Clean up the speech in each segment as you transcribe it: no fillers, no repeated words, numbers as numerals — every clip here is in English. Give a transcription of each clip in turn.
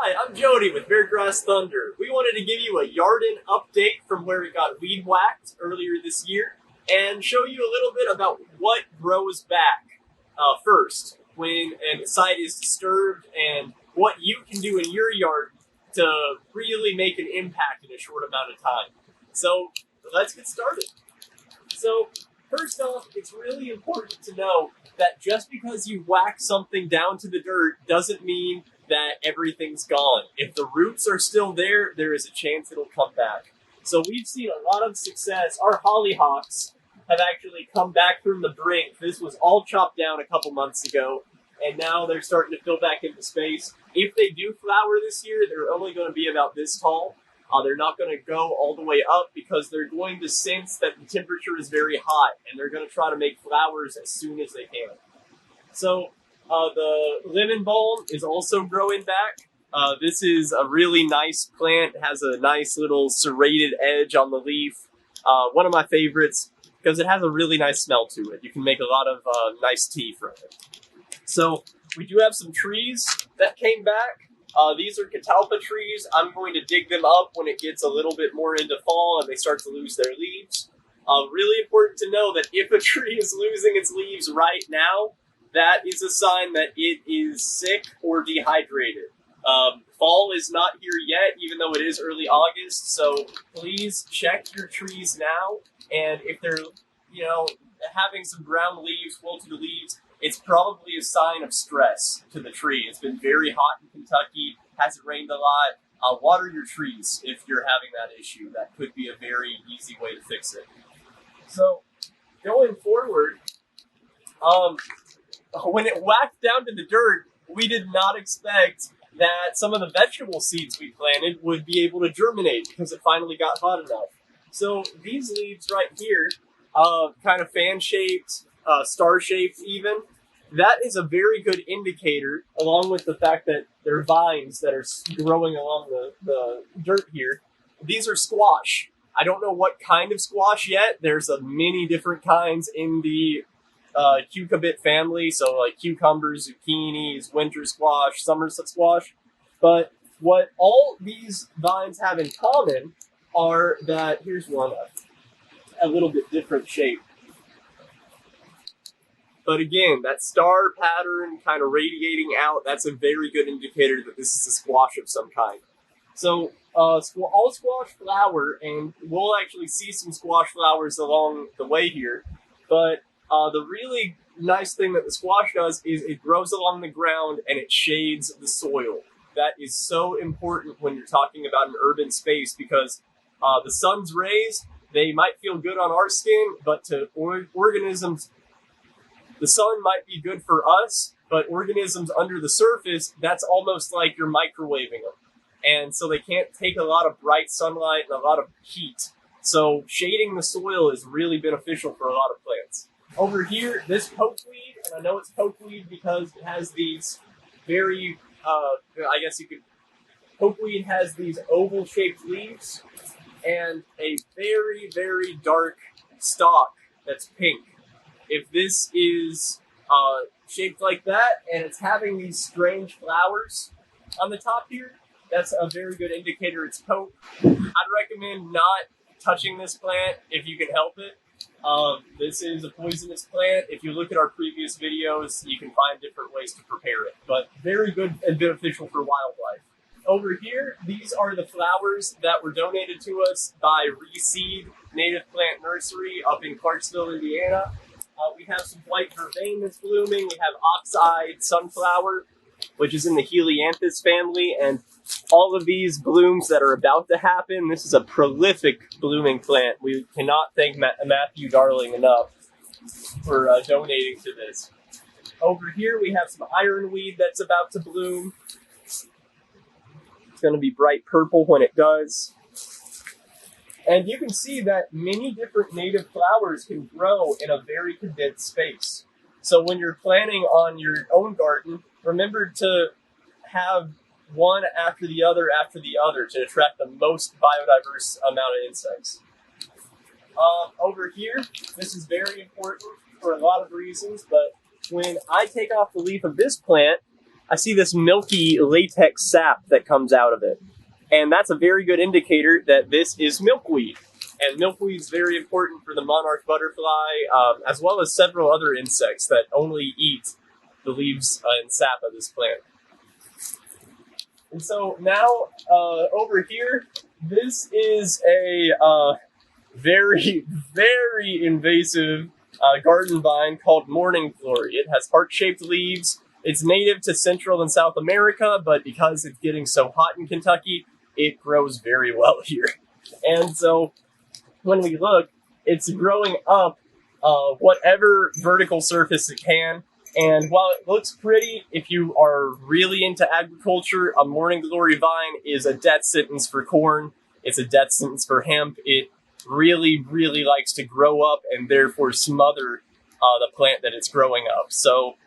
Hi, I'm Jody with Beargrass Thunder. We wanted to give you a Yarden update from where we got weed whacked earlier this year and show you a little bit about what grows back first when a site is disturbed and what you can do in your yard to really make an impact in a short amount of time. So let's get started. So first off, it's really important to know that just because you whack something down to the dirt doesn't mean that everything's gone. If the roots are still there, there is a chance it'll come back. So we've seen a lot of success. Our hollyhocks have actually come back from the brink. This was all chopped down a couple months ago, and now they're starting to fill back into space. If they do flower this year, they're only going to be about this tall. They're not going to go all the way up because they're going to sense that the temperature is very hot, and they're going to try to make flowers as soon as they can. So the lemon balm is also growing back. This is a really nice plant. It has a nice little serrated edge on the leaf. One of my favorites because it has a really nice smell to it. You can make a lot of nice tea from it. So we do have some trees that came back. These are catalpa trees. I'm going to dig them up when it gets a little bit more into fall and they start to lose their leaves. Really important to know that if a tree is losing its leaves right now, that is a sign that it is sick or dehydrated. Fall is not here yet, even though it is early August, so please check your trees now. And if they're, having some brown leaves, wilted leaves, it's probably a sign of stress to the tree. It's been very hot in Kentucky, hasn't rained a lot. Water your trees if you're having that issue. That could be a very easy way to fix it. So, going forward, when it whacked down to the dirt, we did not expect that some of the vegetable seeds we planted would be able to germinate because it finally got hot enough. So these leaves right here, kind of fan-shaped, star-shaped even, that is a very good indicator, along with the fact that they're vines that are growing along the dirt here. These are squash. I don't know what kind of squash yet. There's many different kinds in the cucurbit family, so like cucumbers, zucchinis, winter squash, summer squash. But what all these vines have in common are that, here's one, a little bit different shape. But again, that star pattern kind of radiating out, that's a very good indicator that this is a squash of some kind. So all squash flower, and we'll actually see some squash flowers along the way here, but the really nice thing that the squash does is it grows along the ground and it shades the soil. That is so important when you're talking about an urban space because the sun's rays, they might feel good on our skin, but to organisms, the sun might be good for us, but organisms under the surface, that's almost like you're microwaving them. And so they can't take a lot of bright sunlight and a lot of heat. So shading the soil is really beneficial for a lot of plants. Over here, this pokeweed, and I know it's pokeweed because it has these very, pokeweed has these oval-shaped leaves and a very, very dark stalk that's pink. If this is shaped like that and it's having these strange flowers on the top here, that's a very good indicator it's poke. I'd recommend not touching this plant if you can help it. This is a poisonous plant. If you look at our previous videos, you can find different ways to prepare it, but very good and beneficial for wildlife. Over here, these are the flowers that were donated to us by Reseed Native Plant Nursery up in Clarksville, Indiana. We have some white vervain that's blooming. We have ox-eyed sunflower, which is in the Helianthus family, and all of these blooms that are about to happen, this is a prolific blooming plant. We cannot thank Matthew Darling enough for donating to this. Over here we have some ironweed that's about to bloom. It's going to be bright purple when it does. And you can see that many different native flowers can grow in a very condensed space. So when you're planning on your own garden, remember to have one after the other to attract the most biodiverse amount of insects. Over here, this is very important for a lot of reasons, but when I take off the leaf of this plant, I see this milky latex sap that comes out of it. And that's a very good indicator that this is milkweed. And milkweed is very important for the monarch butterfly, as well as several other insects that only eat the leaves and sap of this plant. And so now, over here, this is a very, very invasive garden vine called morning glory. It has heart-shaped leaves. It's native to Central and South America, but because it's getting so hot in Kentucky, it grows very well here. And so when we look, it's growing up whatever vertical surface it can. And while it looks pretty, if you are really into agriculture, a morning glory vine is a death sentence for corn. It's a death sentence for hemp. It really, really likes to grow up and therefore smother the plant that it's growing up. So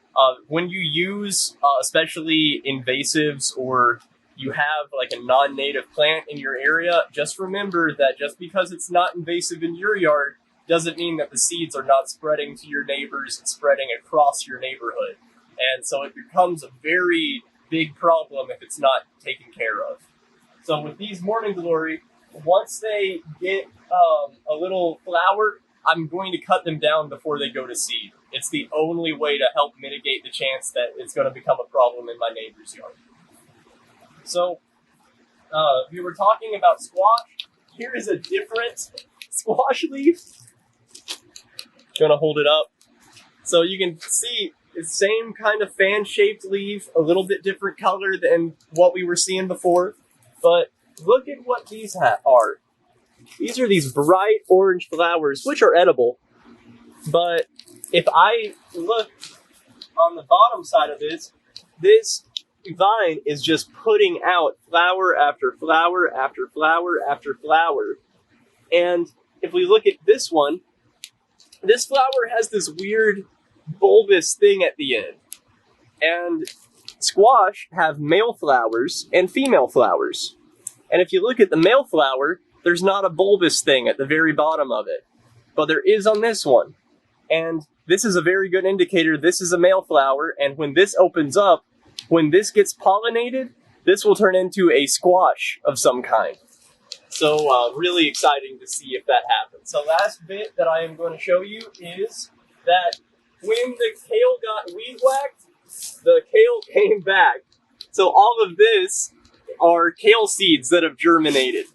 when you use especially invasives, or you have like a non-native plant in your area, just remember that just because it's not invasive in your yard doesn't mean that the seeds are not spreading to your neighbors and spreading across your neighborhood. And so it becomes a very big problem if it's not taken care of. So with these morning glory, once they get a little flower, I'm going to cut them down before they go to seed. It's the only way to help mitigate the chance that it's going to become a problem in my neighbor's yard. So we were talking about squash. Here is a different squash leaf. Gonna hold it up. So you can see the same kind of fan-shaped leaf, a little bit different color than what we were seeing before. But look at what these are. These are these bright orange flowers, which are edible. But if I look on the bottom side of this vine is just putting out flower after flower after flower after flower. And if we look at this one, this flower has this weird bulbous thing at the end. And squash have male flowers and female flowers. And if you look at the male flower, there's not a bulbous thing at the very bottom of it. But there is on this one. And this is a very good indicator this is a male flower, and when this opens up, when this gets pollinated, this will turn into a squash of some kind. So really exciting to see if that happens. So last bit that I am going to show you is that when the kale got weed whacked, the kale came back. So all of this are kale seeds that have germinated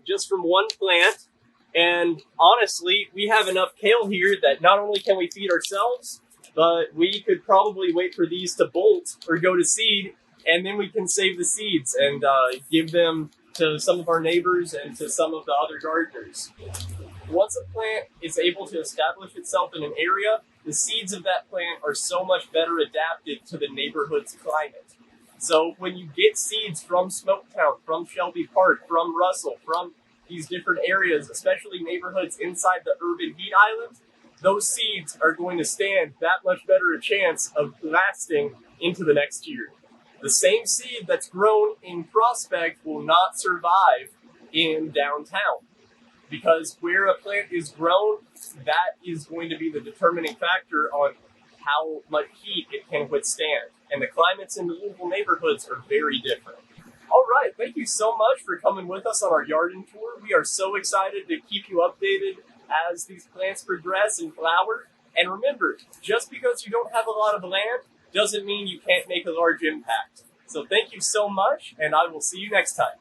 just from one plant. And honestly, we have enough kale here that not only can we feed ourselves, but we could probably wait for these to bolt or go to seed, and then we can save the seeds and give them to some of our neighbors and to some of the other gardeners. Once a plant is able to establish itself in an area, the seeds of that plant are so much better adapted to the neighborhood's climate. So when you get seeds from Smoketown, from Shelby Park, from Russell, from these different areas, especially neighborhoods inside the urban heat island, those seeds are going to stand that much better a chance of lasting into the next year. The same seed that's grown in Prospect will not survive in downtown, because where a plant is grown, that is going to be the determining factor on how much heat it can withstand. And the climates in the Louisville neighborhoods are very different. All right, thank you so much for coming with us on our Yarden tour. We are so excited to keep you updated as these plants progress and flower. And remember, just because you don't have a lot of land doesn't mean you can't make a large impact. So thank you so much, and I will see you next time.